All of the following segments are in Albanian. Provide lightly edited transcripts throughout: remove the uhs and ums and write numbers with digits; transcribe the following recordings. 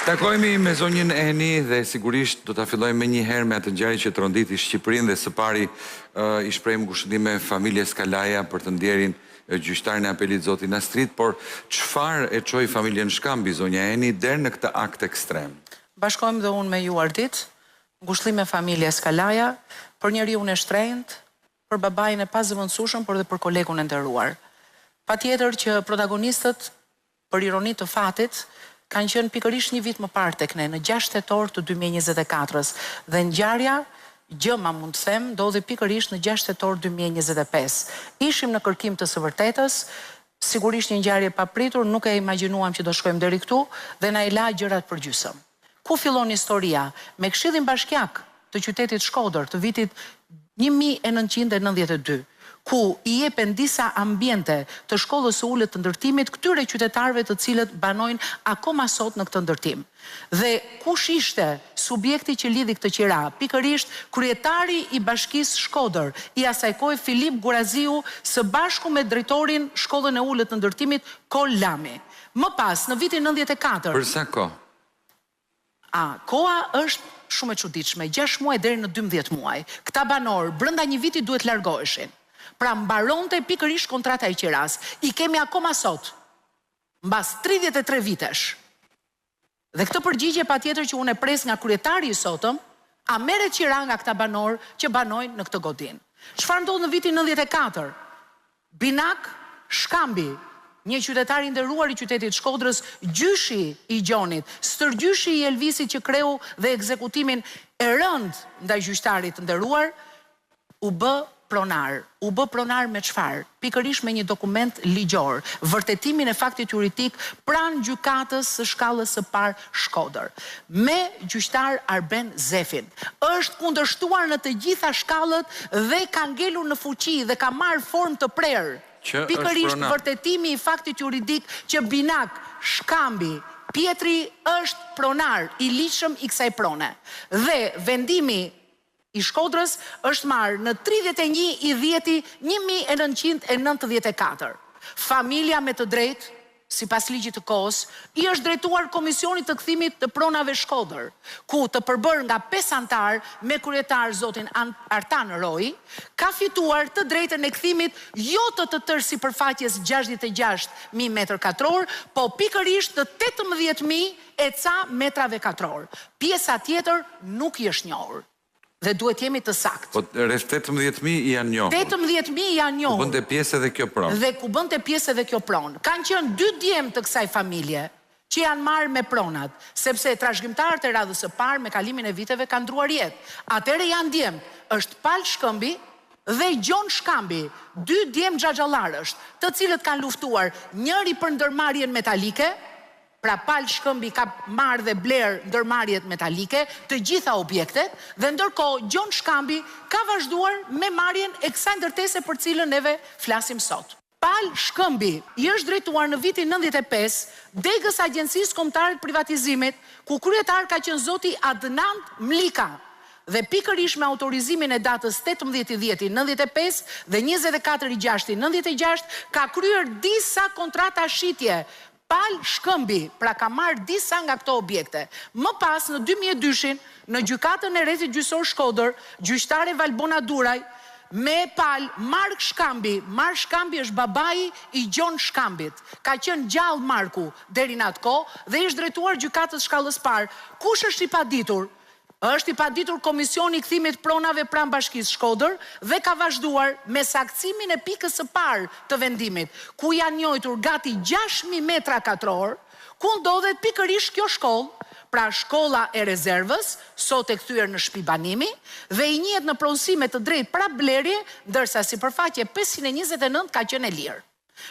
Takojmë me zonjën Eni dhe sigurisht do ta fillojmë me një herë me atë ngjarje që tronditi Shqipërinë dhe së pari I shprehim kushëndime familjes Kalaja për të ndjerin gjyqtarin e apelit zotin Astrit, por çfarë e çoi familjen Shkambi, zonja Eni, deri në këtë akt ekstrem? Bashkohem dhe unë me ju Ardit, ngushëllim me familjes Kalaja, për njeriun e shtrenjtë, për babain e pazëvendësueshëm, por dhe për kolegun e nderuar. Patjetër që protagonistët, për ironi të fatit, kanë qenë pikërisht një vit më parë tek ne, në 6 tetor të 2024-s, dhe ngjarja, gjëma mund të them, ndodhi pikërisht në 6 tetor 2025. Ishim në kërkim të së vërtetës, sigurisht një ngjarje papritur, nuk e imagjinuam që do shkojmë deri këtu dhe na I la gjërat përgjysëm. Ku fillon historia? Me Këshillin Bashkiak të qytetit Shkodër të vitit 1992. Ku I jepen disa ambiente të shkollës së ulët të ndërtimit këtyre qytetarëve të cilët banojnë akoma sot në këtë ndërtim. Dhe kush ishte subjekti që lidhi këtë qira? Pikërisht kryetari I Bashkisë Shkodër, I asaj kohe Filip Guraziu, së bashku me drejtorin shkollën e ulët të ndërtimit Kol Lami. Më pas, në vitin 94. Për sa kohë? Koha është shumë e çuditshme, 6 muaj deri në 12 muaj. Këta banor brenda një viti duhet largoheshin. Pra mbaronte pikërisht kontrata e qiras. I kemi akoma sot, mbas 33 vitesh. Dhe këtë përgjigje patjetër që unë e pres nga kryetari I sotëm, a merret qira nga këta banor që banojnë në këtë godin. Çfarë ndodh në vitin 94? Binak Shkambi, një qytetar I nderuar I qytetit Shkodrës, gjyshi I Gjonit, stërgjyshi I Elvisit që kreu dhe ekzekutimin e rënd ndaj gjyqtarit të nderuar, u bë pronar. U bë pronar me çfarë? Pikërisht me një dokument ligjor, vërtetimin e faktit juridik pranë gjykatës së shkallës së parë Shkodër, me gjyqtar Arben Zefin. Është kundërshtuar në të gjitha shkallët dhe ka ngelur në fuqi dhe ka marrë formë të prerë. Pikërisht vërtetimi I faktit juridik që Binak Shkambi Pietri është pronar I ligjshëm I kësaj prone. Dhe vendimi I Shkodrës është marrë në 31/10/1994. Familja me të drejtë, sipas ligjit të kohës, I është drejtuar Komisionit të kthimit të pronave Shkodër, ku të përbërë nga 5 antar me kryetar zotin Artan Roi, ka fituar të drejtën e kthimit jo të tërë sipërfaqes 66.000 metër katror, po pikërisht të 18.000 e ca metrave katror. Pjesa tjetër nuk I është njohur. Dhe duhet jemi të saktë. Po rreth 18.000 janë njohur. 18.000 janë njohur. Ku bënte pjesë edhe kjo pronë. Dhe ku bënte pjesë edhe kjo pronë. Kanë qenë 2 djemë të kësaj familje që janë marrë me pronat, sepse trashëgimtarët e radhës së parë me kalimin e viteve kanë ndruar jetë. Atëherë janë djemë, është Pal Shkëmbi dhe Gjon Shkambi, 2 djemë xhaxhallarësh, të cilët kanë luftuar, njëri për ndërmarrjen metalike. Pra Pal Shkëmbi ka marrë dhe bler ndërmarrjet metalike, të gjitha objektet, dhe ndërkohë Gjon Shkambi ka vazhduar me marrjen e kësaj ndërtese për cilën neve flasim sot. Pal Shkëmbi I është drejtuar në vitin 95 degës Agjencisë Kombëtare të Privatizimit, ku kryetar ka qenë zoti Adnan Mlika. Dhe pikërisht me autorizimin e datës 18/10/95 dhe 24/6/96 ka kryer disa kontrata shitje. Pal Shkëmbi, pra ka marrë disa nga këto objekte. Më pas në 2002 në gjykatën e rrethit gjyqësor Shkodër, gjyqtare Valbona Duraj, me Pal Mark Shkambi. Mark Shkambi është babai I Gjon Shkambit. Ka qenë gjallë Marku deri në atë kohë dhe ishte drejtuar gjykatës shkallës parë. Kush është I paditur? Është I paditur Komisioni I kthimit pronave pranë Bashkisë Shkodër dhe ka vazhduar me saktësimin e pikës së parë të vendimit, ku janë njohur gati 6.000 metra katror, ku ndodhet pikërisht kjo shkollë, pra shkolla e rezervës, sot e kthyer në shtëpi banimi, dhe I njihet në pronësime të drejtë pra blerje, ndërsa sipërfaqe 529 ka qenë e lirë.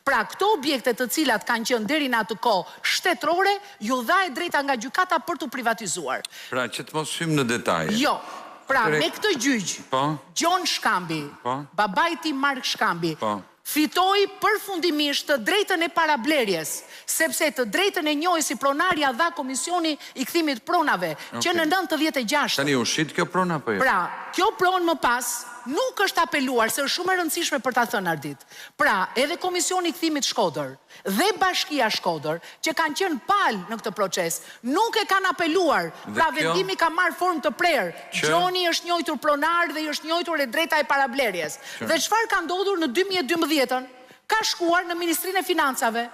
Pra këto objekte të cilat kanë qenë deri në atë kohë shtetërore, ju dha e drejta nga gjykata për të privatizuar. Pra që të mos hyjmë në detaje. Jo, pra me këtë gjyq, Gjon Shkambi, babai I tij Mark Shkambi, fitoi përfundimisht të drejtën e parablerjes, sepse të drejtën e njohej si pronarja dha Komisioni I kthimit pronave, që në 96. Tani u shit kjo pronë apo jo? Pra, kjo pronë më pas nuk është apeluar, se është shumë e rëndësishme për ta thënë Ardit. Pra, edhe Komisioni i Kthimit Shkodër dhe Bashkia Shkodër, që kanë qenë palë në këtë proces, nuk e kanë apeluar. Pra, vendimi ka marrë formë të prerë. Gjoni është njohur pronar dhe është njohur e drejta e parablerjes. Dhe çfarë ka ndodhur në 2012-ën? Ka shkuar në Ministrinë e Financave.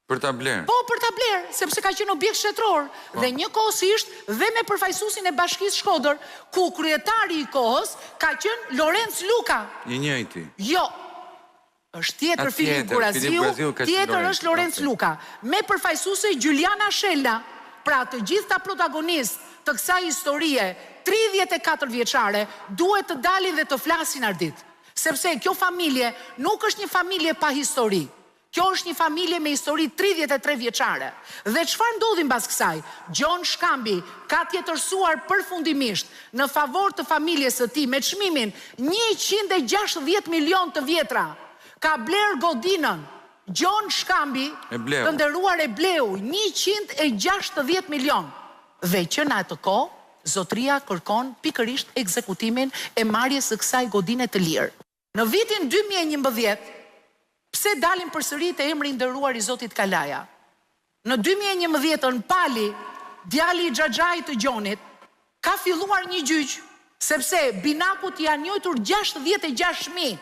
Për ta blerë? Po, për ta blerë, sepse ka qenë objekt shtetëror. Dhe njëkohësisht dhe me përfaqësuesin e Bashkisë Shkodër, ku kryetari i kohës ka qenë Lorenz Luka. I njëjti. Jo. Është tjetër Filip Kuraziu, tjetër është Lorenz Luka. Me përfaqësuese Gjuliana Shelna. Pra, të gjithë ta protagonistë të kësaj historie 34 vjeçare duhet të dalin dhe të flasin Ardit. Sepse kjo familje nuk është një familje pa histori. Kjo është një familje me histori 33 vjeçare. Dhe çfarë ndodhi mbas kësaj? Gjon Shkambi ka tjetërsuar përfundimisht në favor të familjes së tij me çmimin 160 milion të vjetra. Ka bler godinën. Gjon Shkambi, të nderuar e bleu 160 milion. Dhe që në atë kohë, zotria kërkon pikërisht ekzekutimin e marrjes së kësaj godine të lirë. Në vitin 2011, pse dalim përsëri te emri i nderuar i Zotit Kalaja? Në 2011-ën Pali, djali i Xhaxhait të Gjonit, ka filluar një gjyq, sepse binakut janë njohur 66.000.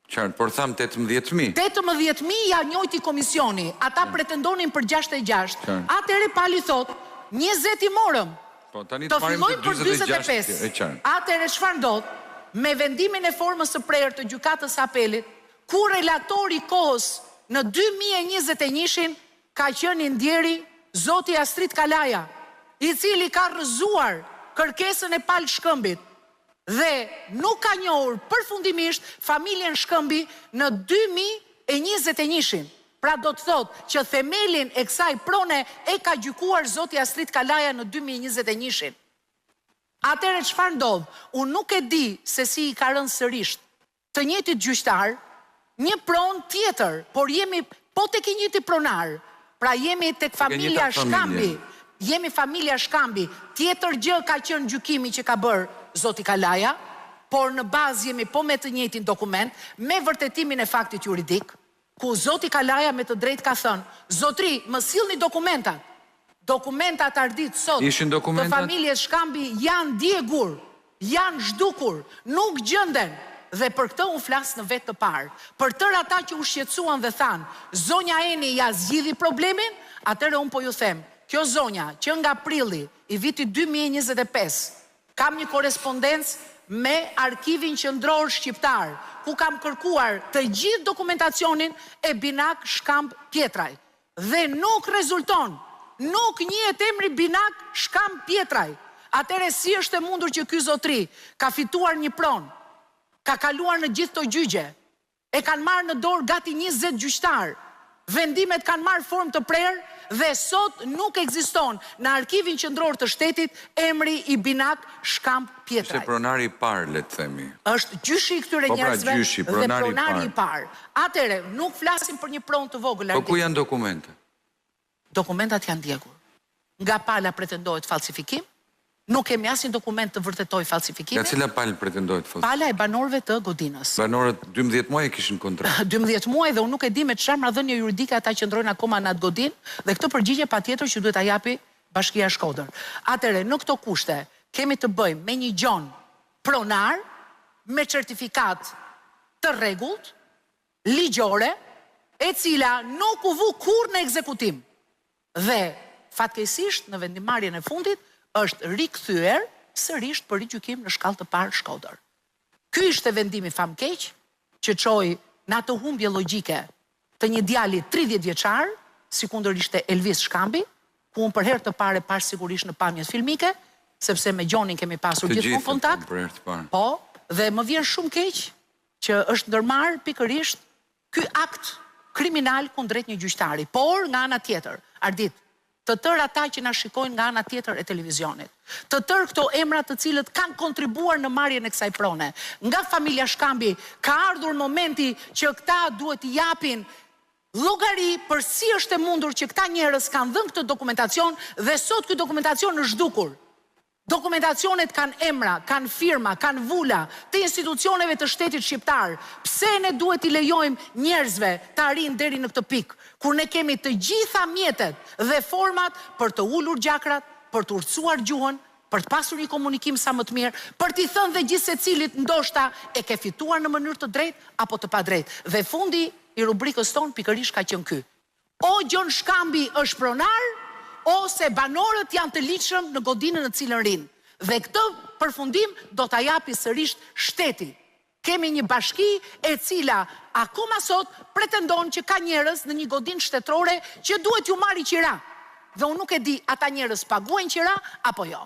Qartë, por tham 18.000. 18.000 janë njojti komisioni, ata pretendonin për 66. Atëherë Pali thot, 20 i morëm, të fillojmë për 45. Atëherë çfarë ndodh? Me vendimin e formës së prerë të gjykatës së apelit, ku relatori kohës në 2021 ka qenë i ndjeri Zoti Astrid Kalaja, i cili ka rrëzuar kërkesën e Pal Shkëmbit dhe nuk ka njohur përfundimisht familjen Shkëmbi në 2021. Pra do të thotë që themelin e kësaj prone e ka gjykuar Zoti Astrid Kalaja në 2021. Atëherë çfarë ndodh? Unë nuk e di se si i ka rënë sërish të njëjtit gjyqtar një pronë tjetër, por jemi po tek i njëjti pronar. Pra jemi tek familja Shkambi. Jemi familja Shkambi. Tjetër gjë ka qenë gjykimi që ka bërë Zoti Kalaja, por në bazë jemi po me të njëjtin dokument, me vërtetimin e faktit juridik, ku Zoti Kalaja me të drejtë ka thënë, zotri, më sillni dokumentat. Dokumentat Ardit sot të familjes Shkambi janë djegur, janë zhdukur, nuk gjenden. Dhe për këtë unë flasë në vetë të parë. Për tërë ata që u shqetësuan dhe thanë, zonja Eni ja zgjidhi problemin, atëherë unë po ju them, kjo zonja që nga prilli i vitit 2025, kam një korespondencë me Arkivin Qendror Shqiptar, ku kam kërkuar të gjithë dokumentacionin e Binak Shkamb Pietraj. Dhe nuk rezulton, nuk njihet emri Binak Shkamb Pietraj. Atëherë si është e mundur që ky zotri ka fituar një pronë, ka kaluar në gjithë të gjyqe, e kanë marrë në dorë gati 20 gjyqtar, vendimet kanë marrë formë të prerë dhe sot nuk ekziston në Arkivin Qendror të Shtetit emri i Binak Shkamb Pietraj. Është pronari i parë, le të themi. Është gjyshi i këtyre njerëzve dhe pronari i parë. Atëherë, nuk flasim për një pronë të vogël. Po ku janë dokumentet? Dokumentat janë djegur. Nga Pala pretendohet falsifikim, nuk kemi asnjë dokument të vërtetoj falsifikimin. Nga cila palë pretendohet falsifikim? Pala e banorëve të godinës. Banorët 12 muaj kishin kontratë. 12 muaj dhe unë nuk e di me çfarë marrëdhënie juridike ata qëndrojnë akoma në atë godinë dhe këtë përgjigje patjetër që duhet ta japi Bashkia Shkodër. Atëherë, në këto kushte kemi të bëjmë me një gjon pronar me certifikat të rregullt, ligjore, e cila nuk u vu kurrë në ekzekutim. Dhe fatkeqësisht në vendimarrjen e fundit është rikthyer sërish për rigjykim në shkallë të parë Shkodër. Ky ishte vendimi famkeq që çoi në atë humbje logjike të një djali 30 vjeçar, sikundër ishte Elvis Shkambi, ku unë për herë të parë pash sigurisht në pamjet filmike, sepse me Gjonin kemi pasur gjithmonë kontakt. Po, dhe më vjen shumë keq që është ndërmarrë pikërisht ky akt kriminal kundrejt një gjyqtari. Por nga ana tjetër, Ardit, të tërë ata që na shikojnë nga ana tjetër e televizionit, të tërë këto emra të cilët kanë kontribuar në marrjen e kësaj prone, nga familja Shkambi, ka ardhur momenti që këta duhet i japin llogari për si është e mundur që këta njerëz kanë dhënë këtë dokumentacion dhe sot ky dokumentacion është zhdukur. Dokumentacionet kanë emra, kanë firma, kanë vula të institucioneve të shtetit shqiptar. Pse ne duhet i lejojmë njerëzve të arrijnë deri në këtë pikë, kur ne kemi të gjitha mjetet dhe format për të ulur gjakrat, për të urtësuar gjuhën, për të pasur një komunikim sa më të mirë, për t'i thënë dhe gjithë secilit ndoshta e ke fituar në mënyrë të drejtë apo të padrejtë. Dhe fundi i rubrikës tonë pikërisht ka qenë ky. O Gjon Shkambi është pronar, ose banorët janë të ligjshëm në godinën në cilën rinë. Dhe këtë përfundim do t'a japi sërish shteti. Kemi një bashki e cila akoma sot pretendon që ka njerëz në një godinë shtetërore që duhet ju marri qira. Dhe unë nuk e di ata njerëz paguajnë qira apo jo.